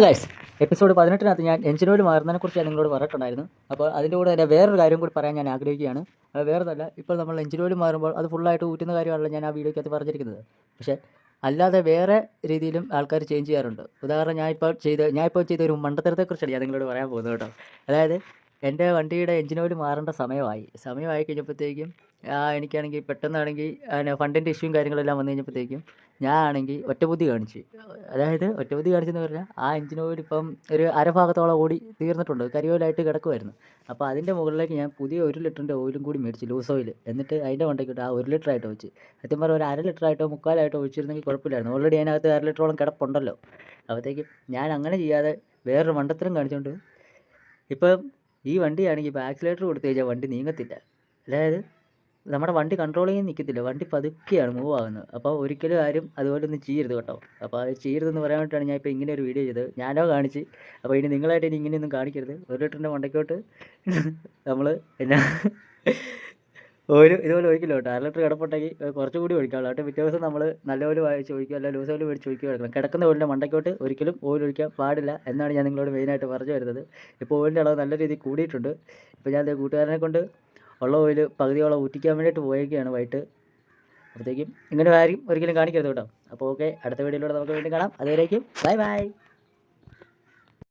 Guys, episode 18 ഞാൻ engine oil മാറുന്നതിനെക്കുറിച്ച് ഞാൻ നിങ്ങളോട് പറഞ്ഞിട്ടുണ്ടായിരുന്നു. അപ്പോൾ അതിൻ്റെ കൂടെ തന്നെ വേറൊരു കാര്യം കൂടി പറയാൻ ഞാൻ ആഗ്രഹിക്കുകയാണ്. അത് വേറൊന്നല്ല, ഇപ്പോൾ നമ്മൾ എഞ്ചിൻ ഓയിൽ മാറുമ്പോൾ അത് ഫുള്ളായിട്ട് ഊറ്റുന്ന കാര്യമാണല്ലോ ഞാൻ ആ വീഡിയോയ്ക്കകത്ത് പറഞ്ഞിരിക്കുന്നത്. പക്ഷേ അല്ലാതെ വേറെ രീതിയിലും ആൾക്കാർ ചേഞ്ച് ചെയ്യാറുണ്ട്. ഉദാഹരണം ഞാൻ ഇപ്പോൾ ചെയ്ത ഒരു മണ്ടത്തരത്തെക്കുറിച്ചാണ് ഞാൻ നിങ്ങളോട് പറയാൻ പോകുന്നത് കേട്ടോ. അതായത് എൻ്റെ വണ്ടിയുടെ എഞ്ചിൻ ഓയിൽ മാറേണ്ട സമയമായി കഴിഞ്ഞപ്പോഴത്തേക്കും എനിക്കാണെങ്കിൽ പെട്ടെന്നാണെങ്കിൽ ഫണ്ടിൻ്റെ ഇഷ്യൂവും കാര്യങ്ങളെല്ലാം വന്നു കഴിഞ്ഞപ്പോഴത്തേക്കും ഞാൻ ആണെങ്കിൽ ഒറ്റബുദ്ധി കാണിച്ച്. അതായത് ഒറ്റബുദ്ധി കാണിച്ചെന്ന് പറഞ്ഞാൽ ആ എഞ്ചിൻ ഓയിൽ ഇപ്പം ഒരു അരഭാഗത്തോളം ഓടി തീർന്നിട്ടുണ്ട്, കരിയോലായിട്ട് കിടക്കുമായിരുന്നു. അപ്പോൾ അതിൻ്റെ മുകളിലേക്ക് ഞാൻ പുതിയ 1 ലിറ്ററിൻ്റെ ഓയിലും കൂടി മേടിച്ച്, ലൂസ് ഓയിൽ. എന്നിട്ട് അതിൻ്റെ മണ്ടയ്ക്കിട്ട് ആ 1 ലിറ്ററായിട്ട് വെച്ച്. സത്യം പറഞ്ഞാൽ ഒരു 1/2 ലിറ്ററായിട്ടോ 3/4 ഒഴിച്ചിരുന്നെങ്കിൽ കുഴപ്പമില്ലായിരുന്നു. ഓൾറെഡി അതിനകത്ത് 1/2 ലിറ്ററോളം കിടപ്പുണ്ടല്ലോ. അപ്പോഴത്തേക്കും ഞാൻ അങ്ങനെ ചെയ്യാതെ വേറൊരു മണ്ടത്തരം കാണിച്ചുകൊണ്ട് ഇപ്പം ഈ വണ്ടിയാണെങ്കിൽ ഇപ്പോൾ ആക്സിലേറ്റർ കൊടുത്തു കഴിഞ്ഞാൽ വണ്ടി നീങ്ങത്തില്ല. അതായത് നമ്മുടെ വണ്ടി കൺട്രോൾ ചെയ്യാൻ നിൽക്കത്തില്ല, വണ്ടി പതുക്കെയാണ് മൂവ് ആകുന്നത്. അപ്പോൾ ഒരിക്കലും ആരും അതുപോലെ ഒന്നും ചെയ്യരുത് കേട്ടോ. അപ്പോൾ അത് ചെയ്യരുതെന്ന് പറയാൻ വേണ്ടിയിട്ടാണ് ഞാൻ ഇപ്പോൾ ഇങ്ങനെ ഒരു വീഡിയോ ചെയ്തത്. ഞാനോ കാണിച്ച്, അപ്പോൾ ഇനി നിങ്ങളായിട്ട് ഇനി ഇങ്ങനെയൊന്നും കാണിക്കരുത്. 1 ലിറ്ററിൻ്റെ മണ്ടയ്ക്കോട്ട് നമ്മൾ എന്നാ ഒരു ഇതുപോലെ ഒഴിക്കില്ല കേട്ടോ. 1/2 ലിറ്റർ കിടപ്പുണ്ടെങ്കിൽ കുറച്ചും കൂടി ഒഴിക്കാമല്ലോ. എന്നിട്ട് പിറ്റേ ദിവസം നമ്മൾ നല്ലപോലെ വായിച്ച് ഒഴിക്കുക, അല്ല ലൂസ് ഓയിൽ മേടിച്ച് ഒഴിക്കുക എടുക്കണം. കിടക്കുന്ന ഓയിലിൻ്റെ മണ്ടയ്ക്കോട്ട് ഒരിക്കലും ഓയിൽ ഒഴിക്കാൻ പാടില്ല എന്നാണ് ഞാൻ നിങ്ങളോട് മെയിനായിട്ട് പറഞ്ഞു വരുന്നത്. ഇപ്പോൾ ഓയിലിൻ്റെ അളവ് നല്ല രീതിയിൽ കൂടിയിട്ടുണ്ട്. ഇപ്പോൾ ഞാൻ കൂട്ടുകാരനെ കൊണ്ട് ഉള്ള ഓയിൽ പകുതിയോളം ഊറ്റിക്കാൻ വേണ്ടിയിട്ട് പോയേക്കുകയാണ് വൈകിട്ട്. അപ്പോഴത്തേക്കും ഇങ്ങനെ ആരും ഒരിക്കലും കാണിക്കരുത് കേട്ടോ. അപ്പോൾ ഓക്കെ, അടുത്ത വീഡിയോയിലൂടെ നമുക്ക് വീണ്ടും കാണാം. അതുവരേക്കും ബൈ ബൈ.